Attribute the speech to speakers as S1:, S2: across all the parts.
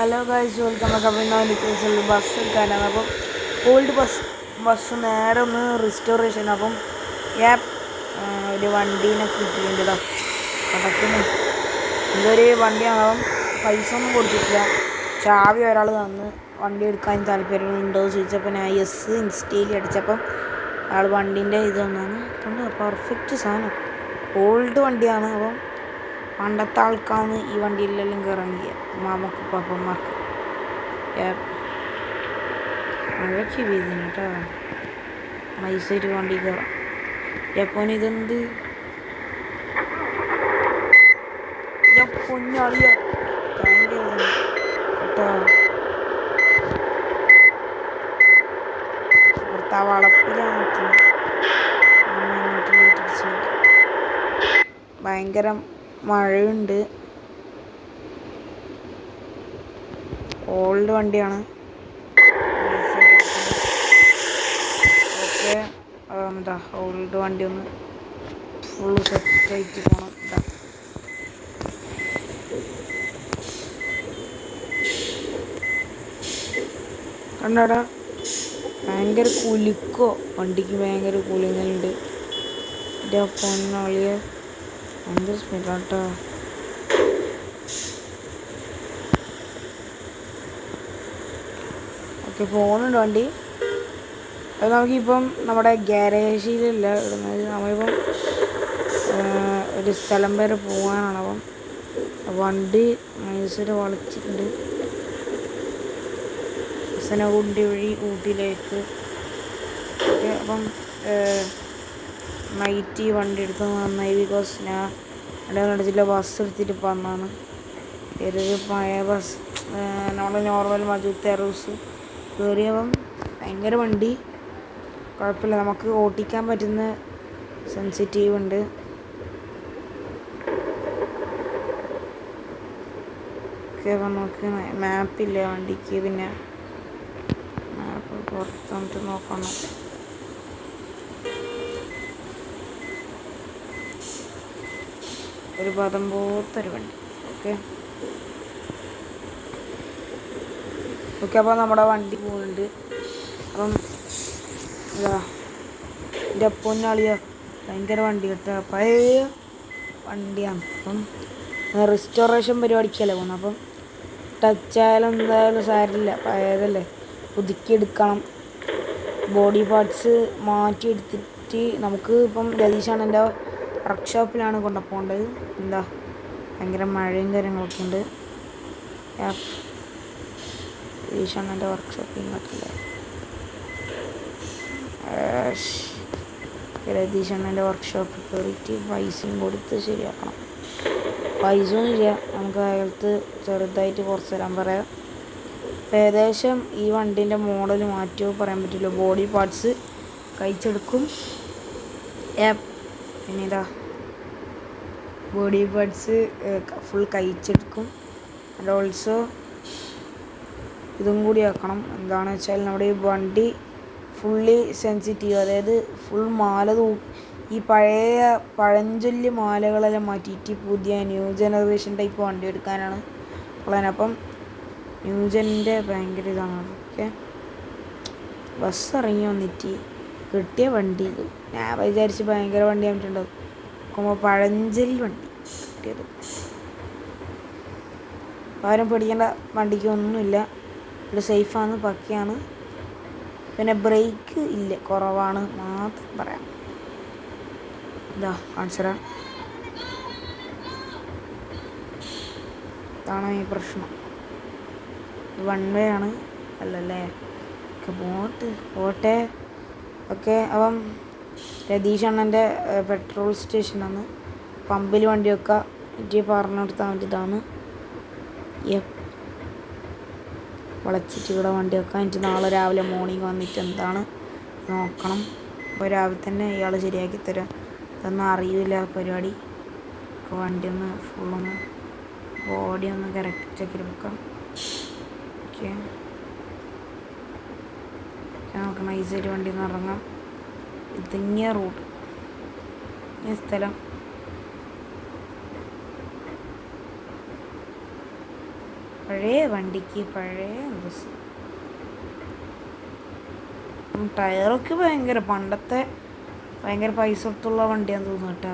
S1: Hello guys, welcome back. അപ്പോൾ ഇന്ന് bus എടുക്കാനാണ്. അപ്പം ഓൾഡ് ബസ് നേരെ ഒന്ന് റിസ്റ്റോറേഷൻ. അപ്പം ഒരു വണ്ടീനെ കിട്ടിയിട്ടുണ്ട്. കിടക്കുന്നു എന്തൊരു വണ്ടിയാണ്. അപ്പം പൈസ ഒന്നും കൊടുത്തിട്ടില്ല. ചാവി ഒരാൾ തന്ന് വണ്ടി എടുക്കാൻ താല്പര്യമുണ്ടോ ചോദിച്ചപ്പോൾ ഞാൻ യെസ് ഇൻസ്റ്റയിൽ അടിച്ചപ്പം അയാൾ വണ്ടീൻ്റെ ഇത് തന്നാണ്. അപ്പം പെർഫെക്റ്റ് സാധനം, ഓൾഡ് വണ്ടിയാണ്. അപ്പം പണ്ടത്തെ ആൾക്കാണ് ഈ വണ്ടിയിലെല്ലാം കയറങ്ങിയ മാമക്ക് പാപ്പന്മാർക്ക്. മഴയ്ക്ക് വീതിന് കേട്ടോ, മൈസൂര് വണ്ടി കയറാം. എപ്പോന് ഇതെന്ത് പൊന്നാളിയ കേട്ടോ. ഇവിടുത്തെ വളപ്പിലാണ് ഭയങ്കര മഴയുണ്ട്. ഓൾഡ് വണ്ടിയാണ്. ഓക്കെ, എന്താ ഓൾഡ് വണ്ടി ഒന്ന് ഫുള്ള് സെറ്റായിട്ട് പോകണം. കണ്ടാടാ, ഭയങ്കര കുലുക്കോ വണ്ടിക്ക്, ഭയങ്കര കുലുങ്ങലുണ്ട്. എൻ്റെ പൊന്നാളിയെ ഭയങ്കര സ്പീഡാട്ടോ. ഓക്കെ, പോകുന്നുണ്ട് വണ്ടി. അത് നമുക്കിപ്പം നമ്മുടെ ഗ്യാരേജിലല്ല ഇടുന്നത്, നമ്മളിപ്പം ഒരു സ്ഥലം വരെ പോകാനാണ്. അപ്പം വണ്ടി മൈസൂര് വളച്ചിട്ടുണ്ട്. ഹസനഗുണ്ടി വഴി ഊട്ടിയിലേക്ക്. ഓക്കെ, അപ്പം നൈറ്റ് ഈ വണ്ടി എടുത്തത് നന്നായി. ബിക്കോസ് ഞാൻ ഇടയിലടിച്ചില്ല, ബസ് എടുത്തിട്ട് വന്നതാണ്. ഒരു പഴയ ബസ്, നമ്മുടെ നോർമൽ മജൂത്ത് എറൂസ് കയറിയപ്പം ഭയങ്കര വണ്ടി കുഴപ്പമില്ല, നമുക്ക് ഓട്ടിക്കാൻ പറ്റുന്ന സെൻസിറ്റീവ് ഉണ്ട്. ഓക്കെ, അപ്പം നമുക്ക് മാപ്പില്ല വണ്ടിക്ക്, പിന്നെ മാപ്പ് പുറത്ത് വന്നിട്ട് നോക്കണം. ഒരു പദം പോത്തൊരു വണ്ടി. ഓക്കെ ഓക്കെ അപ്പോൾ നമ്മുടെ വണ്ടി പോകുന്നുണ്ട്. അപ്പം ഇതാ എൻ്റെ പൊന്നാളിയ ഭയങ്കര വണ്ടി കേട്ടോ, പഴയ വണ്ടിയാണ്. അപ്പം റിസ്റ്റോറേഷൻ പരിപാടിക്കല്ലേ പോകുന്നത്. അപ്പം ടച്ചായാലും എന്തായാലും സാരില്ല, പഴയതല്ലേ, പുതുക്കിയെടുക്കണം. ബോഡി പാർട്സ് മാറ്റിയെടുത്തിട്ട് നമുക്ക് ഇപ്പം രതീഷാണ് എൻ്റെ വർക്ക്ഷോപ്പിലാണ് കൊണ്ടുപോകേണ്ടത്. എന്താ ഭയങ്കര മഴയും കാര്യങ്ങളൊക്കെ ഉണ്ട്. രതീഷാണ് എൻ്റെ വർക്ക്ഷോപ്പിൽ ഇങ്ങോട്ടില്ല. രതീഷണ്ണൻ്റെ വർക്ക്ഷോപ്പിൽ കയറിയിട്ട് പൈസയും കൊടുത്ത് ശരിയാക്കണം. പൈസ ഒന്നുമില്ല, നമുക്ക് അയാൾക്ക് ചെറുതായിട്ട് കുറച്ച് തരാൻ പറയാം. ഏകദേശം ഈ വണ്ടീൻ്റെ മോഡൽ മാറ്റുമോ പറയാൻ പറ്റില്ല. ബോഡി പാർട്സ് കഴിച്ചെടുക്കും. പിന്നെ ഇതാ ബോഡി പാർട്സ് ഫുൾ കഴിച്ചെടുക്കും. ആൻഡ് ഓൾസോ ഇതും കൂടി ആക്കണം. എന്താണെന്ന് വെച്ചാൽ നമ്മുടെ ഈ വണ്ടി ഫുള്ളി സെൻസിറ്റീവ്, അതായത് ഫുൾ മാല ഈ പഴയ പഴഞ്ചൊല്ലി മാലകളെല്ലാം മാറ്റിയിട്ട് പുതിയ ന്യൂ ജനറേഷൻ ടൈപ്പ് വണ്ടി എടുക്കാനാണ് പ്ലാൻ. അപ്പം ന്യൂജൻ്റെ ഭയങ്കര ഇതാണ്. ഓക്കെ, ബസ് ഇറങ്ങി വന്നിട്ട് കിട്ടിയ വണ്ടി ഇത്. ഞാൻ വിചാരിച്ച് ഭയങ്കര വണ്ടി ആയിട്ടുണ്ടാവും, നോക്കുമ്പോൾ പഴഞ്ചൊല്ലി വണ്ടി കിട്ടിയത്. ആരും പേടിക്കേണ്ട, വണ്ടിക്ക് ഒന്നുമില്ല, ഇത് സേഫാണ്, പക്കയാണ്. പിന്നെ ബ്രേക്ക് ഇല്ല, കുറവാണ് മാത്രം പറയാം. ഇതാ കാണിച്ചരാ, ഇതാണ് ഈ പ്രശ്നം. വൺ വേ ആണ് അല്ലല്ലേ. ഒക്കെ പോട്ടെ. ഓക്കെ, അപ്പം രതീഷ് അണ്ണൻ്റെ പെട്രോൾ സ്റ്റേഷനാണ്. പമ്പിൽ വണ്ടി വെക്കുക, എനിക്ക് പറഞ്ഞെടുത്താൽ വേണ്ടിയിട്ടാണ്. വളച്ചിട്ട് ഇവിടെ വണ്ടി വെക്കാം. എനിക്ക് നാളെ രാവിലെ മോർണിംഗ് വന്നിട്ട് എന്താണ് നോക്കണം. അപ്പോൾ രാവിലെ തന്നെ ഇയാൾ ശരിയാക്കി തരാം. ഇതൊന്നും അറിയില്ല പരിപാടി. വണ്ടി ഒന്ന് ഫുള്ളൊന്ന് ബോഡി ഒന്ന് കറക്റ്റാക്കി വെക്കാം. ഓക്കെ, നമുക്ക് നൈസായിട്ട് വണ്ടി ഒന്ന് ഇറങ്ങാം. ഇതങ്ങിയ റൂട്ട്, ഈ സ്ഥലം പഴയ വണ്ടിക്ക് പഴയ ബസ്. ടയറൊക്കെ ഭയങ്കര പണ്ടത്തെ ഭയങ്കര പൈസ കൊടുത്തുള്ള വണ്ടിയാന്ന് തോന്നുന്നു കേട്ടോ.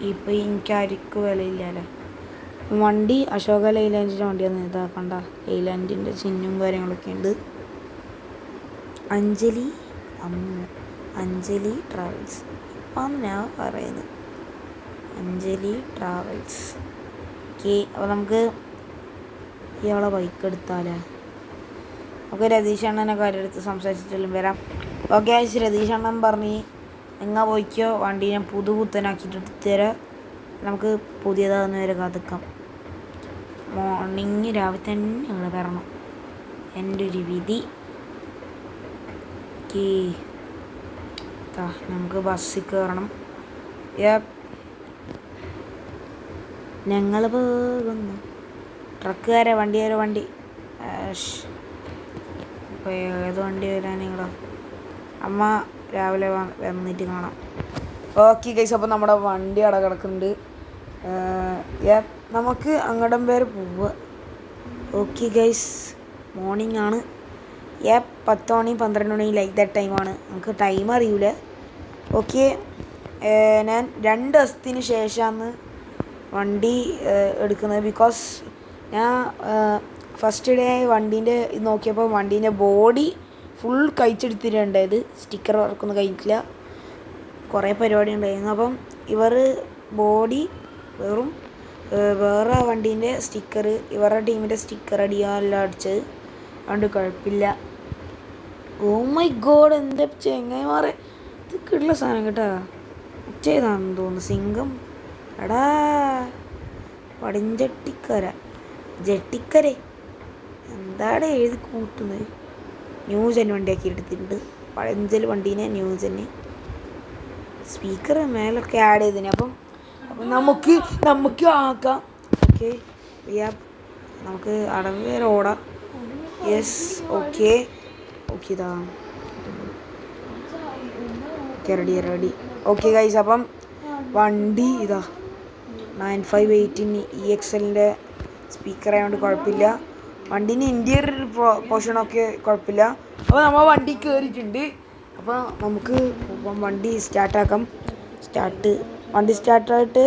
S1: ഇപ്പം എനിക്കാർക്കും വിലയില്ലല്ലോ. വണ്ടി അശോക ലൈലാൻഡിൻ്റെ വണ്ടിയാന്ന്. ഇതാ കണ്ട ലൈലാൻഡിൻ്റെ ചിഹ്നവും കാര്യങ്ങളൊക്കെ ഉണ്ട്. അഞ്ജലി ട്രാവൽസ് ഇപ്പം ഞാൻ പറയുന്നത് അഞ്ജലി ട്രാവൽസ്. ഓക്കെ, അപ്പോൾ നമുക്ക് ഇയാളെ ബൈക്ക് എടുത്താലേ. നമുക്ക് രതീഷ് അണ്ണനെ കാര്യമെടുത്ത് സംസാരിച്ചിട്ടെല്ലാം വരാം. ഓക്കെ, രതീഷ് അണ്ണൻ പറഞ്ഞ് നിങ്ങൾ പോയിക്കോ, വണ്ടി ഞാൻ പുതുപുത്തനാക്കിയിട്ട് എടുത്തുതരാം, നമുക്ക് പുതിയതാകുന്ന വരെ കാത്തിക്കാം. മോർണിംഗ് രാവിലെ തന്നെ ഇവിടെ വരണം, എൻ്റെ ഒരു വിധി. നമുക്ക് ബസ്സിൽ കയറണം. ഞങ്ങൾ പോകുന്നു. ട്രക്കുകാരെ വണ്ടി ഇപ്പോൾ ഏത് വണ്ടി വരാനിങ്ങളോ? അമ്മ രാവിലെ വന്നിട്ട് കാണാം. ഓക്കെ ഗൈസ്, അപ്പോൾ നമ്മുടെ വണ്ടി അവിടെ കിടക്കുന്നുണ്ട്. നമുക്ക് അങ്ങോട്ടും പേര് പോവുക. ഓക്കെ ഗൈസ്, മോർണിംഗ് ആണ്. 10 മണി 12 മണി ലൈക്ക് ദാറ്റ് ടൈമാണ്. നമുക്ക് ടൈം അറിയില്ല. ഓക്കെ, ഞാൻ 2 ദിവസത്തിന് ശേഷമാണ് വണ്ടി എടുക്കുന്നത്. ബിക്കോസ് ഞാൻ ഫസ്റ്റ് ഡേ വണ്ടീൻ്റെ ഇത് നോക്കിയപ്പോൾ വണ്ടീൻ്റെ ബോഡി ഫുൾ കഴിച്ചെടുത്തിട്ടുണ്ടായത്. സ്റ്റിക്കർ വർക്കൊന്നും കഴിഞ്ഞിട്ടില്ല, കുറേ പരിപാടി ഉണ്ടായിരുന്നു. അപ്പം ഇവർ ബോഡി വെറും വേറെ വണ്ടീൻ്റെ സ്റ്റിക്കർ, ഇവരുടെ ടീമിൻ്റെ സ്റ്റിക്കർ അടിയാനെല്ലാം അടിച്ചത്, അതുകൊണ്ട് കുഴപ്പമില്ല. ഓ മൈ ഗോഡ്, എന്താ ചെങ്ങായിമാരെ, ഇത് കിട്ടുള്ള സാധനം കേട്ടാ. ചെയ്താണെന്ന് തോന്നുന്നു സിംഗം. എടാ ജെട്ടിക്കരെ എന്താണ് എഴുതി കൂട്ടുന്നത്? ന്യൂജൻ വണ്ടിയാക്കി എടുത്തിട്ടുണ്ട്. പഴഞ്ചൽ വണ്ടീനെ ന്യൂജന് സ്പീക്കർ മേലൊക്കെ ആഡ് ചെയ്തതിന്. അപ്പം നമുക്ക് ആക്കാം. ഓക്കെ, നമുക്ക് അടവേ റോഡാ. യെസ്, ഓക്കെ ഇതാ ഓക്കെ, റെഡി. ഓക്കെ ഗൈസ്, അപ്പം വണ്ടി ഇതാ 9518 EXLൻ്റെ സ്പീക്കർ ആയതുകൊണ്ട് കുഴപ്പമില്ല. വണ്ടീൻ്റെ ഇൻറ്റീരിയർ പോർഷനൊക്കെ കുഴപ്പമില്ല. അപ്പോൾ നമ്മൾ വണ്ടി കയറിയിട്ടുണ്ട്. അപ്പോൾ നമുക്ക് വണ്ടി സ്റ്റാർട്ടാക്കാം. വണ്ടി സ്റ്റാർട്ടായിട്ട്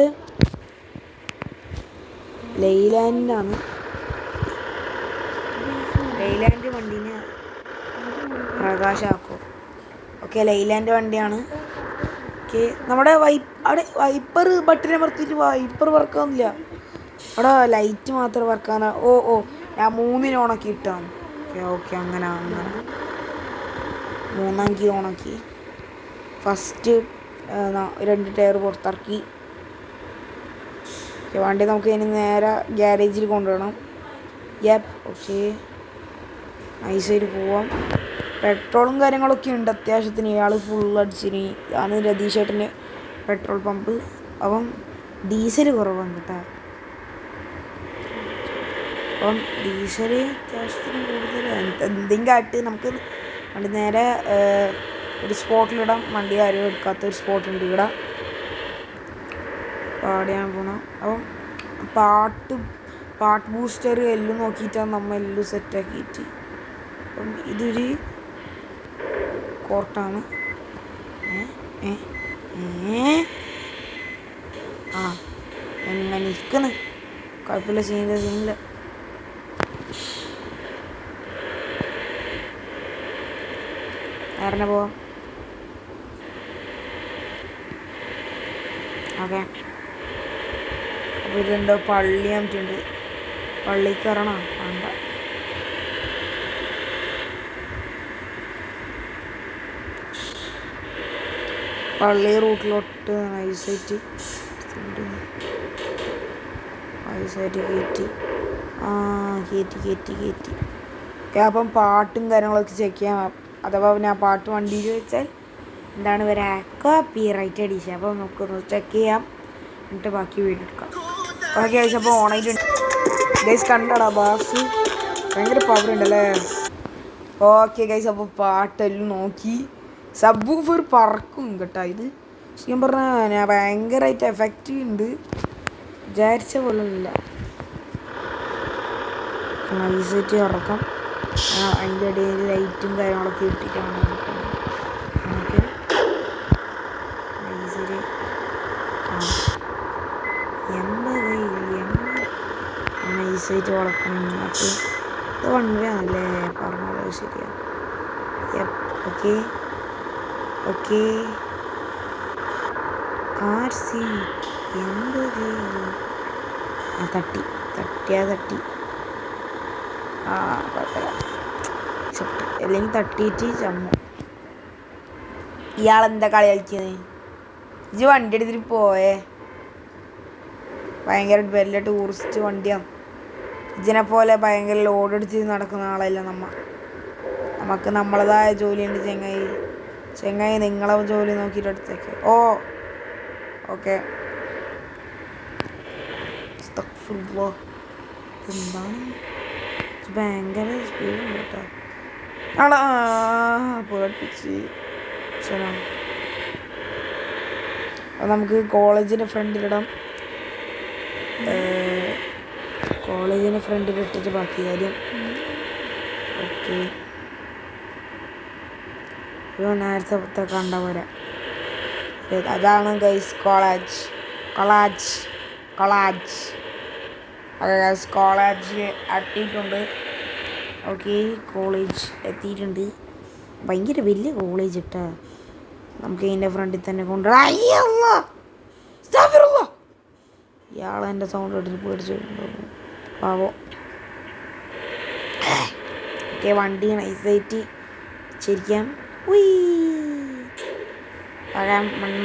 S1: ലൈലാൻഡ് വണ്ടീനെ പ്രകാശമാക്കും. ഓക്കെ, ലൈലാൻഡ് വണ്ടിയാണ്. ഓക്കെ, നമ്മുടെ വൈപ്പർ ബട്ടൺ അമർത്തിയിട്ട് വൈപ്പർ വർക്കാവുന്നില്ല. അവിടെ ലൈറ്റ് മാത്രം വർക്കാണ്. ഞാൻ 3 ഓണാക്കി ഇട്ടാണ്. ഓക്കെ, അങ്ങനെ 3 ഓണാക്കി. ഫസ്റ്റ് 2 ടയർ പുറത്തിറക്കി. വണ്ടി നമുക്ക് ഇനി നേരെ ഗ്യാരേജിൽ കൊണ്ടുപോകണം. ഓക്കെ, നൈസായിട്ട് പോവാം. പെട്രോളും കാര്യങ്ങളൊക്കെ ഉണ്ട് അത്യാവശ്യത്തിന്. ഇയാൾ ഫുൾ അടിച്ചിന്. ഇതാണ് രതീഷ് ചേട്ടൻ്റെ പെട്രോൾ പമ്പ്. അപ്പം ഡീസൽ കുറവാണ് കേട്ടോ. അപ്പം ഡീസൽ അത്യാവശ്യത്തിന് കൂടുതൽ എന്തെങ്കിലും കാട്ട് നമുക്ക് വണ്ടി നേരെ ഒരു സ്പോട്ടിലിടാം. വണ്ടി ആരും എടുക്കാത്തൊരു സ്പോട്ടുണ്ട് ഇവിടെ, പാടിയാൻ പോകണം. അപ്പം പാട്ട് ബൂസ്റ്റർ എല്ലാം നോക്കിയിട്ടാണ് നമ്മൾ എല്ലാം സെറ്റാക്കിയിട്ട്. അപ്പം ഇതൊരു കോർട്ടാണ്. എങ്ങനെ നിൽക്കുന്നു? കുഴപ്പമില്ല, സീനില്ല. നേരെ പോവാം. ഓക്കെ, അപ്പോൾ ഇതെന്തോ പള്ളി ആയിട്ടുണ്ട്. പള്ളിയിൽ കയറണോ? വേണ്ട. പള്ളി റൂട്ടിലോട്ട് നൈസായിട്ട് കയറ്റി. അപ്പം പാട്ടും കാര്യങ്ങളൊക്കെ ചെക്ക് ചെയ്യാം. അഥവാ ഞാൻ പാട്ട് വണ്ടിയിൽ വെച്ചാൽ എന്താണ് വരാ കോപ്പി റൈറ്റ് അടിച്ച. അപ്പോൾ നമുക്കൊന്ന് ചെക്ക് ചെയ്യാം, എന്നിട്ട് ബാക്കി വീഡിയോ എടുക്കാം. ബാക്കി ആഴ്ച അപ്പോൾ ഓണായിട്ടുണ്ട് ഗൈസ്. കണ്ടടാ ബാസ്, ഭയങ്കര പവർ ഉണ്ടല്ലേ. ഓക്കെ ഗൈസ്, അപ്പോൾ പാട്ടെല്ലാം നോക്കി. സബ്വൂഫർ പറക്കും കേട്ടോ. ഇത് ശരിക്കും പറഞ്ഞാൽ ഞാൻ ഭയങ്കരമായിട്ട് എഫക്റ്റ് ഉണ്ട്, വിചാരിച്ച പോലെ ഇല്ല. നൈസായിട്ട് ഇറക്കാം. അതിൻ്റെ ഇടയിൽ ലൈറ്റും കാര്യങ്ങളൊക്കെ ഇട്ടിട്ടാണ് നടക്കുന്നത്. നമുക്ക് നൈസിൽ നൈസായിട്ട് വളക്കണം. ഇങ്ങോട്ട് ഇത് 1 വേ ആണല്ലേ പറഞ്ഞത്? ശരിയാണ്. Okay okay. RC തട്ടി കുഴപ്പമില്ല. അല്ലെങ്കിൽ തട്ടിയിട്ട് ചമ്മു. ഇയാളെന്താ കളി കളിക്കുന്നത്? ഇജ്ജ് വണ്ടി എടുത്തിട്ട് പോയേ. ഭയങ്കര വലിയ ടൂറിസ്റ്റ് വണ്ടിയാണ്. ഇതിനെ പോലെ ഭയങ്കര ലോഡ് എടുത്ത് നടക്കുന്ന ആളല്ല നമുക്ക് നമ്മളതായ ജോലിയുണ്ട്. ചെങ്ങായി നിങ്ങളെ ജോലി നോക്കിയിട്ട് എടുത്തേക്ക്. ഓക്കെ. എന്താണ് ഭയങ്കര സ്പീഡുണ്ട് കേട്ടോ. പേടിപ്പിച്ച്. അത് നമുക്ക് കോളേജിൻ്റെ ഫ്രണ്ടിലിടാം. കോളേജിൻ്റെ ഫ്രണ്ടിലിട്ടിട്ട് ബാക്കി കാര്യം. ഓക്കെ. ഇപ്പോൾ നേരത്തെ കണ്ട പോലെ അതാണ് ഗൈസ് കോളേജ്. കോളേജ് എത്തിയിട്ടുണ്ട്. ഓക്കെ, കോളേജ് എത്തിയിട്ടുണ്ട്. ഭയങ്കര വലിയ കോളേജ് ഇട്ടാ. നമുക്ക് ഇതിൻ്റെ ഫ്രണ്ടിൽ തന്നെ കൊണ്ടുപോകാം. ഇയാളെൻ്റെ സൗണ്ട് ഇട്ടിട്ട് പേടിച്ചിട്ടുണ്ടാവും പാവം. ഓക്കെ, വണ്ടി നൈസായിട്ട് ശരിക്കാം.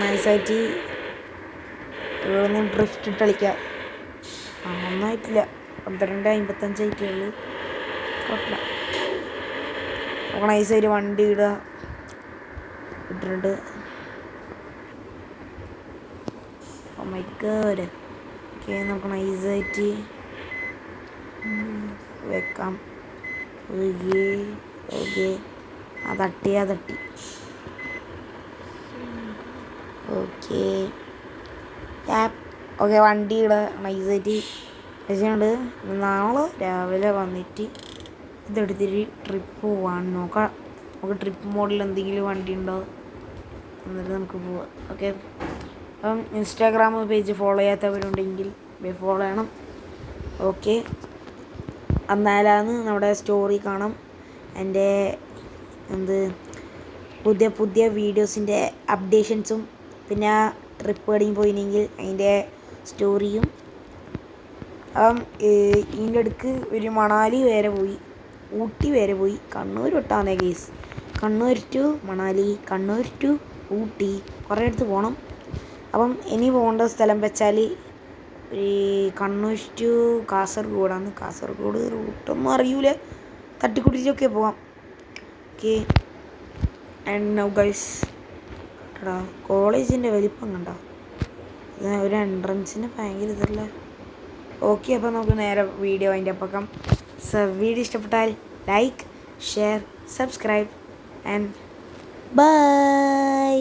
S1: നൈസായിട്ട് ഇവിടുന്ന് ഡ്രിഫ്റ്റ് ഇട്ട് കളിക്കാം. ഒന്നായിട്ടില്ല, 12:55 ഉള്ളൂ. കുഴപ്പമില്ല. നമുക്ക് നൈസായിട്ട് വണ്ടി ഇട്ടിട്ടുണ്ട്. My God. ഓക്കെ, നമുക്ക് നൈസായിട്ട് വെക്കാം. ഓക്കെ, തട്ടി. ഓക്കെ, വണ്ടിയുടെ നൈസായിട്ട് വെച്ചുകൊണ്ട് നാളെ രാവിലെ വന്നിട്ട് ഇതെടുത്തിട്ട് ട്രിപ്പ് പോവാൻ നോക്കാം. നമുക്ക് ട്രിപ്പ് മോഡിൽ എന്തെങ്കിലും വണ്ടി ഉണ്ടോ എന്നിട്ട് നമുക്ക് പോവാം. ഓക്കെ, അപ്പം ഇൻസ്റ്റാഗ്രാം പേജ് ഫോളോ ചെയ്യാത്തവരുണ്ടെങ്കിൽ ഫോളോ ചെയ്യണം. ഓക്കെ, എന്നാലാണ് നമ്മുടെ സ്റ്റോറി കാണാം. എൻ്റെ പുതിയ വീഡിയോസിൻ്റെ അപ്ഡേഷൻസും പിന്നെ ട്രിപ്പ് എവിടെയും പോയില്ലെങ്കിൽ അതിൻ്റെ സ്റ്റോറിയും. അപ്പം ഇതിൻ്റെ അടുക്ക് ഒരു മണാലി വരെ പോയി, ഊട്ടി വരെ പോയി, കണ്ണൂർ വിട്ടാന്നേ കേസ്. കണ്ണൂർ ടു മണാലി, കണ്ണൂർ ടു ഊട്ടി, കുറേ അടുത്ത് പോകണം. അപ്പം ഇനി പോകേണ്ട സ്ഥലം വെച്ചാൽ ഈ കണ്ണൂർ ടു കാസർഗോഡാണ്. കാസർഗോഡ് റൂട്ടൊന്നും അറിയൂല, തട്ടിക്കുടിച്ചൊക്കെ പോകാം. ഓക്കെ, ആൻഡ് നൗ ഗൈസ് കോളേജിൻ്റെ വലിപ്പം കണ്ടോ? ഒരു എൻട്രൻസിന് ഭയങ്കര ഇതല്ല. ഓക്കെ, അപ്പോൾ നമുക്ക് നേരെ വീഡിയോ അതിൻ്റെ അപ്പം. വീഡിയോ ഇഷ്ടപ്പെട്ടാൽ like, share, subscribe and by.